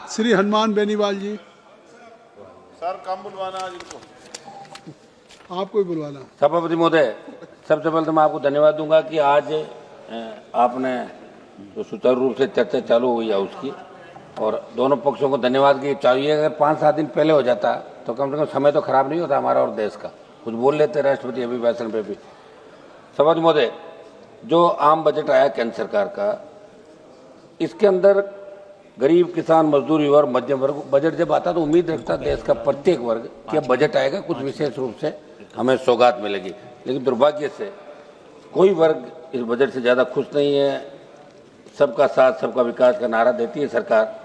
श्री हनुमान बेनीवाल जी। Sir कम बुलवाना आज इनको, आपको ही बुलवाना। सभापति महोदय, सबसे पहले तो मैं आपको धन्यवाद दूंगा कि आज आपने जो सुचारू रूप से चर्चा चालू हुई है उसकी, और दोनों पक्षों को धन्यवाद कि चाहिए। अगर 5-7 दिन पहले हो जाता तो कम से कम समय तो खराब नहीं होता हमारा और देश का, कुछ बोल लेते राष्ट्रपति अभिभाषण पे भी। सभापति महोदय, जो आम बजट आया केंद्र सरकार का, इसके अंदर गरीब, किसान, मजदूर, युवा और मध्यम वर्ग, बजट जब आता तो उम्मीद रखता देश का प्रत्येक वर्ग कि अब बजट आएगा, कुछ विशेष रूप से हमें सौगात मिलेगी। लेकिन दुर्भाग्य से कोई वर्ग इस बजट से ज़्यादा खुश नहीं है। सबका साथ, सबका विकास का नारा देती है सरकार,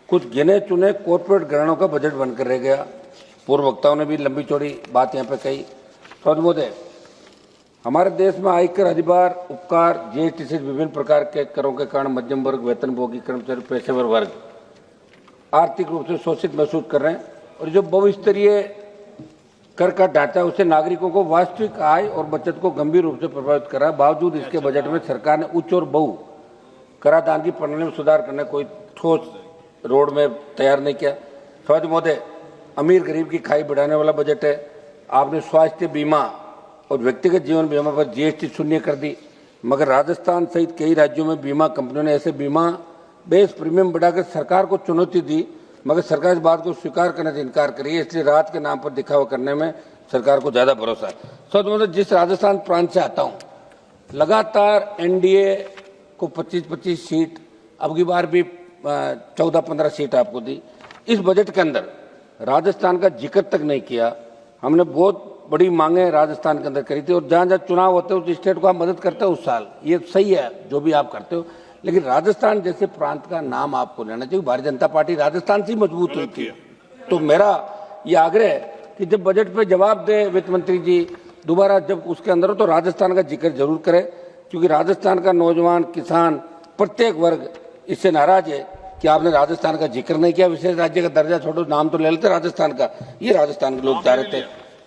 कुछ गिने चुने कॉर्पोरेट घरानों का बजट बनकर रह गया। पूर्व वक्ताओं ने भी लंबी चौड़ी बात यहाँ पे कही। सभापति महोदय, हमारे देश में आयकर, अधिभार, उपकार, जीएसटी से विभिन्न प्रकार के करों के कारण मध्यम वर्ग, वेतनभोगी, कर्मचारी, पेशेवर वर्ग आर्थिक रूप से शोषित महसूस कर रहे हैं। और जो बहुस्तरीय कर का ढांचा है उससे नागरिकों को वास्तविक आय और बचत को गंभीर रूप से प्रभावित कर रहा है। बावजूद इसके बजट में सरकार ने उच्च और बहु कराधान की प्रणाली में सुधार करने कोई ठोस रोड में तैयार नहीं किया। सभापति महोदय, अमीर गरीब की खाई बढ़ाने वाला बजट है। आपने स्वास्थ्य बीमा और व्यक्तिगत जीवन बीमा पर जीएसटी शून्य कर दी, मगर राजस्थान सहित कई राज्यों में बीमा कंपनियों ने ऐसे बीमा बेस प्रीमियम बढ़ाकर सरकार को चुनौती दी, मगर सरकार इस बात को स्वीकार करने से इनकार करी है। इसलिए राहत के नाम पर दिखावा करने में सरकार को ज्यादा भरोसा है। सच मतलब जिस राजस्थान प्रांत से आता हूँ, लगातार एनडीए को 25-25 सीट, अब की बार भी 14-15 सीट आपको दी। इस बजट के अंदर राजस्थान का जिक्र तक नहीं किया। हमने बहुत बड़ी मांगे राजस्थान के अंदर करी थी, और जहाँ जहाँ चुनाव होते हो उस स्टेट को आप मदद करते हो उस साल, ये सही है जो भी आप करते हो, लेकिन राजस्थान जैसे प्रांत का नाम आपको लेना चाहिए। भारतीय जनता पार्टी राजस्थान से मजबूत हुई थी। तो मेरा ये आग्रह है कि जब बजट पे जवाब दे वित्त मंत्री जी दोबारा, जब उसके अंदर हो तो राजस्थान का जिक्र जरूर करें, क्योंकि राजस्थान का नौजवान, किसान, प्रत्येक वर्ग इससे नाराज है कि आपने राजस्थान का जिक्र नहीं किया। विशेष राज्य का दर्जा छोड़ो, नाम तो ले लेते राजस्थान का, ये राजस्थान के लोग चाह रहे थे।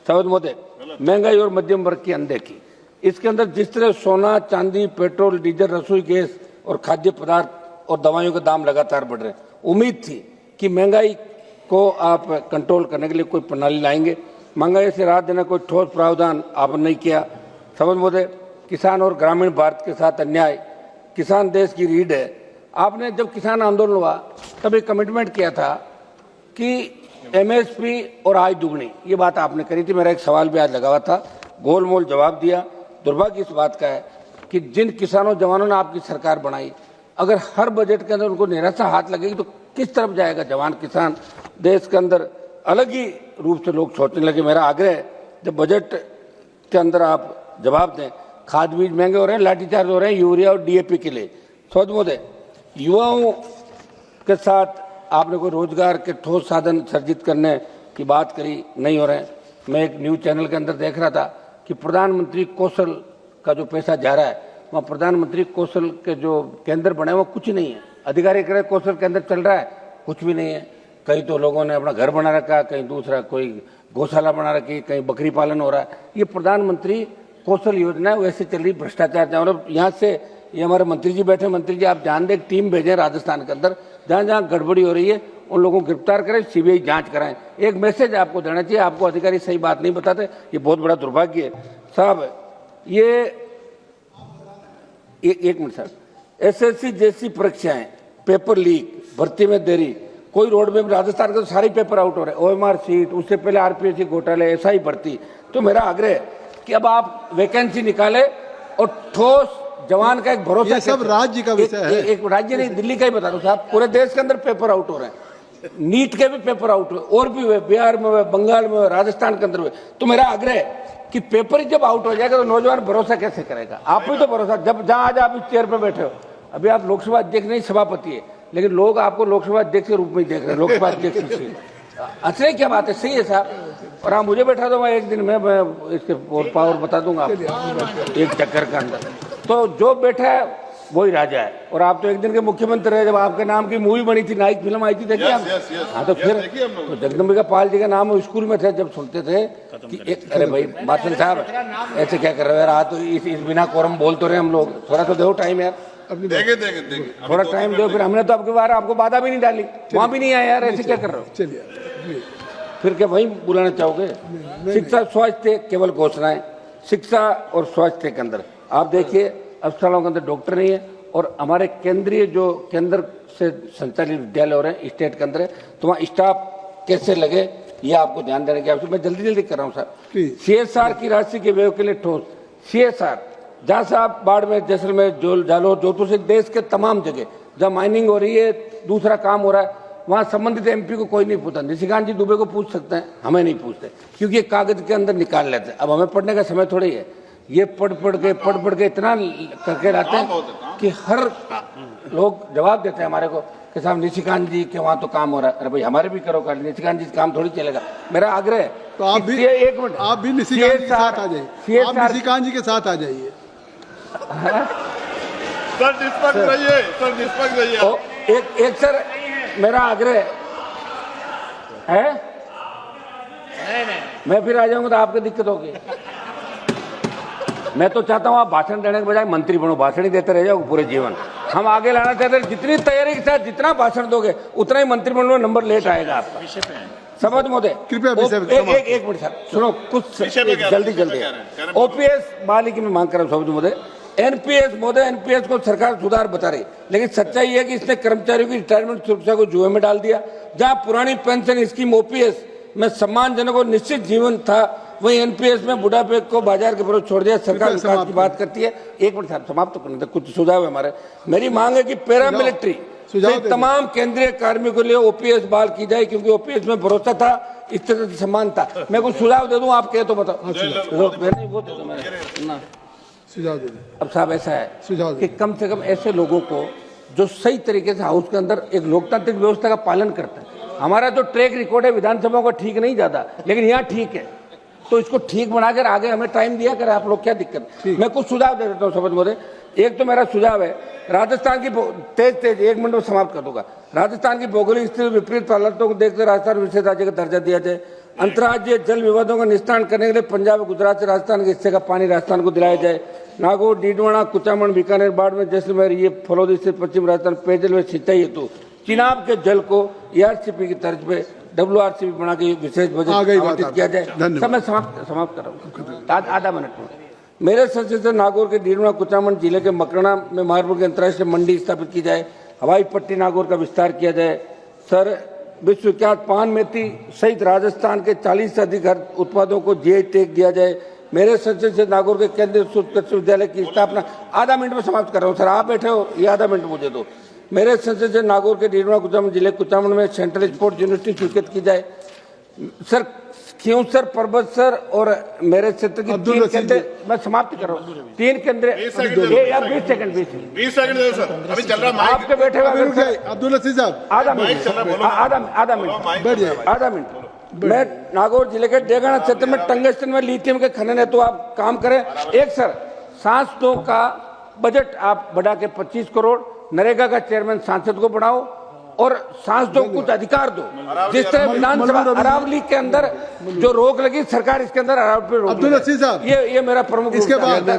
सभापति महोदय, महंगाई और मध्यम वर्ग की अनदेखी, इसके अंदर जिस तरह सोना, चांदी, पेट्रोल, डीजल, रसोई गैस और खाद्य पदार्थ और दवाइयों के दाम लगातार बढ़ रहे हैं, उम्मीद थी कि महंगाई को आप कंट्रोल करने के लिए कोई प्रणाली लाएंगे। महंगाई से राहत देने कोई ठोस प्रावधान आपने नहीं किया। सभापति महोदय, किसान और ग्रामीण भारत के साथ अन्याय, किसान देश की रीढ़ है। आपने जब किसान आंदोलन हुआ तब एक कमिटमेंट किया था कि एमएसपी और आय दुगनी, ये बात आपने करी थी। मेरा एक सवाल भी आज लगा हुआ था, गोलमोल जवाब दिया। दुर्भाग्य इस बात का है कि जिन किसानों जवानों ने आपकी सरकार बनाई, अगर हर बजट के अंदर उनको निराशा हाथ लगेगी तो किस तरफ जाएगा जवान किसान। देश के अंदर अलग ही रूप से लोग सोचने लगे। मेरा आग्रह है जब बजट के अंदर आप जवाब दें। खाद बीज महंगे हो रहे हैं, लाठीचार्ज हो रहे हैं यूरिया और डीएपी के लिए। सौद महोदय, युवाओं के साथ आपने कोई रोजगार के ठोस साधन सर्जित करने की बात करी, नहीं हो रहे हैं। मैं एक न्यूज चैनल के अंदर देख रहा था कि प्रधानमंत्री कौशल का जो पैसा जा रहा है, वहाँ प्रधानमंत्री कौशल के जो केंद्र बने वो कुछ नहीं है। अधिकारी कह रहे कौशल केंद्र चल रहा है, कुछ भी नहीं है। कहीं तो लोगों ने अपना घर बना रखा, कहीं दूसरा कोई गौशाला बना रखी, कहीं बकरी पालन हो रहा है। ये प्रधानमंत्री कौशल योजना है, वैसे चल रही भ्रष्टाचार। और यहाँ से ये हमारे मंत्री जी बैठे, मंत्री जी आप ध्यान दें, टीम भेजें राजस्थान के अंदर, जहाँ जहाँ गड़बड़ी हो रही है उन लोगों को गिरफ्तार करें, सीबीआई जांच कराएं। एक मैसेज आपको देना चाहिए, आपको अधिकारी सही बात नहीं बताते, ये बहुत बड़ा दुर्भाग्य है साहब। ये एक मिनट सर, एसएससी जैसी परीक्षाएं, पेपर लीक, भर्ती में देरी, कोई रोड में राजस्थान के तो सारे पेपर आउट हो रहे हैं। ओएमआर सीट, उससे पहले आरपीएससी घोटाले, ऐसा ही भर्ती। तो मेरा आग्रह है कि अब आप वैकेंसी निकाले और ठोस जवान का एक भरोसा। ये सब राज्य का विषय है। एक राज्य नहीं, दिल्ली का ही बता दो साहब, पूरे देश के अंदर पेपर आउट हो रहे हैं। नीट के भी पेपर आउट हुए, और भी हुए, बिहार में हुए, बंगाल में हुए, राजस्थान के अंदर हुए। तो मेरा आग्रह है कि पेपर ही जब आउट हो जाएगा तो नौजवान भरोसा कैसे करेगा। आप भी तो भरोसा, जब जहां आज आप इस चेयर पर बैठे हो, अभी आप लोकसभा अध्यक्ष नहीं सभापति है, लेकिन लोग आपको लोकसभा अध्यक्ष के रूप में देख रहे हैं, लोकसभा अध्यक्ष से। अच्छा क्या बात है, सही है साहब। और आप मुझे बैठा दो, मैं एक दिन में मैं इसके और पावर बता दूंगा आपको एक चक्कर के अंदर। तो जो बैठा है वही राजा है। और आप तो एक दिन के मुख्यमंत्री रहे, जब आपके नाम की मूवी बनी थी, नाइक फिल्म आई थी, देखिए आप। हाँ तो फिर तो जगदम्बिका पाल जी का नाम स्कूल में थे जब सुनते थे कि एक, अरे भाई बादशाह साहब ऐसे क्या कर रहे हो यार, तो इस बिना कोरम बोल तो रहे हम लोग, थोड़ा तो दो टाइम यार। अपनी देंगे देंगे देंगे थोड़ा टाइम दो। फिर हमने तो आपके बार आपको बाधा भी नहीं डाली, वहां भी नहीं आया यार, ऐसे क्या कर रहे हो? चलिए प्लीज। फिर क्या वही बुलाना चाहोगे? शिक्षा स्वास्थ्य केवल घोषणाएं, शिक्षा और स्वास्थ्य के अंदर आप देखिए अस्पतालों के अंदर डॉक्टर नहीं है, और हमारे केंद्रीय जो केंद्र से संचालित विद्यालय हो रहे हैं स्टेट के अंदर है, तो वहाँ स्टाफ कैसे लगे ये आपको ध्यान देने की आवश्यकता। मैं जल्दी जल्दी कर रहा हूँ सर। CSR की राशि के व्यय के लिए ठोस CSR, जहाँ से आप बाड़मेर, जैसलमेर, जालौर, जोधपुर से देश के तमाम जगह जहाँ माइनिंग हो रही है, दूसरा काम हो रहा है, वहाँ संबंधित MP को कोई नहीं पूछता। निशिकांत जी दुबे को पूछ सकते हैं, हमें नहीं पूछते, क्योंकि ये कागज के अंदर निकाल लेते हैं। अब हमें पढ़ने का समय थोड़ी है, ये पढ़ पढ़ के इतना करके लाते हैं कि हर लोग जवाब देते हैं हमारे को कि साहब निशिकांत जी के वहाँ तो काम हो रहा है। अरे भाई हमारे भी करो कर, निशिकांत जी काम थोड़ी चलेगा। मेरा आग्रह है तो आप भी एक मिनट, आप भी निशिकांत जी के साथ आ जाइए, आप निशिकांत जी के साथ आ जाइए। सर निष्पक्ष रहिए, सर निष्पक्ष रहिए। एक सर मेरा आग्रह है, मैं फिर आ जाऊंगा तो आपको दिक्कत होगी। मैं तो चाहता हूं आप भाषण देने के बजाय मंत्री बनो, भाषण ही देते रह जाओ पूरे जीवन। हम आगे लाना चाहते हैं, जितनी तैयारी के साथ जितना भाषण दोगे उतना ही मंत्रिमंडल में नंबर लेट आएगा आपका। समझ महोदय, कृपया एक मिनट सर सुनो, कुछ जल्दी OPS बहाली की मैं मांग कर रहा हूँ समझ महोदय। NPS महोदय, NPS को सरकार सुधार बता रही, लेकिन सच्चाई है कि इसने कर्मचारियों की रिटायरमेंट सुरक्षा को जुए में डाल दिया। जहां पुरानी पेंशन स्कीम OPS में सम्मानजनक और निश्चित जीवन था, वही NPS में बुढ़ापे को बाजार के विरोध छोड़ दिया। सरकार विकास की बात करती है। एक मिनट साहब समाप्त करने दो, कुछ सुझाव है हमारे। मेरी मांग है कि पैरामिलिट्री तमाम केंद्रीय कार्मिकों के लिए OPS बहाल की जाए, क्योंकि OPS में भरोसा था, इस तरह से सम्मान था। मैं कुछ सुझाव दे दूं, आप कहे तो बताओ। नहीं वो दे दो मैंने ना सुझाव दे दें। अब साहब ऐसा है सुझाव कि कम से कम ऐसे लोगों को जो सही तरीके से हाउस के अंदर एक लोकतांत्रिक व्यवस्था का पालन करते हैं। हमारा जो ट्रैक रिकॉर्ड है विधानसभा का ठीक नहीं जाता, लेकिन यहाँ ठीक है, तो इसको ठीक बनाकर आगे हमें टाइम दिया करें आप लोग, क्या दिक्कत। मैं कुछ सुझाव दे देता हूँ समझ मोदे। एक तो मेरा सुझाव है, राजस्थान की तेज 1 मिनट में समाप्त कर दूंगा। राजस्थान की भौगोलिक स्थिति विपरीत हालातों को देखते राजस्थान विशेष राज्य का दर्जा दिया जाए। अंतर्राज्यीय जल विवादों का निस्तारण करने के लिए पंजाब, गुजरात से राजस्थान के हिस्से का पानी राजस्थान को दिलाया जाए। नागौर, डीडवाना, कुचामन, बीकानेर, बाड़मेर, जैसलमेर, ये फलोदी से पश्चिम राजस्थान पेयजल व सिंचाई हेतु चिनाब के जल को ERCP की तर्ज पे WRCP बना के विशेष बजट आवंटित किया जाए। समय समाप्त कर रहा हूँ, आधा मिनट में। मेरे संसद से नागौर के डीडवाना, कुचामन जिले के मकराना में मार्बल की अंतर्राष्ट्रीय मंडी स्थापित की जाए। हवाई पट्टी नागौर का विस्तार किया जाए। सर विश्वविख्यात पान मेथी सहित राजस्थान के 40 से अधिक उत्पादों को GI टैग दिया जाए। मेरे संसद से नागौर के केंद्रीय उत्कृष्ट विद्यालय की स्थापना, आधा मिनट में समाप्त कर रहा हूँ सर, आप बैठे हो, ये आधा मिनट मुझे दो। मेरे संसद से नागौर के डीडवाना, कुचामन जिले कुचामन में सेंट्रल स्पोर्ट्स यूनिवर्सिटी स्वीकृत की जाए। सर क्यों सर, पर्वत सर, और मेरे क्षेत्र की 3 केंद्र, मैं समाप्त कर रहा हूँ, 3 केंद्र। 20 सेकंड दे सर, अभी चल रहा है आपके बैठे हुए अब्दुल रशीद साहब आधा मिनट। मैं नागौर जिले के डेगाना क्षेत्र में टंगस्टन में लिथियम के खनन है, तो आप काम करें। एक सर, सांसदों का बजट आप बढ़ा के 25 करोड़, नरेगा का चेयरमैन सांसद को बढ़ाओ, और सांसदों को कुछ अधिकार दो। जिस तरह विधानसभा अरावली के अंदर जो रोक लगी, सरकार इसके अंदर अरावली पे रोक। अब्दुल रशीद साहब, ये मेरा प्रमुख इसके बाद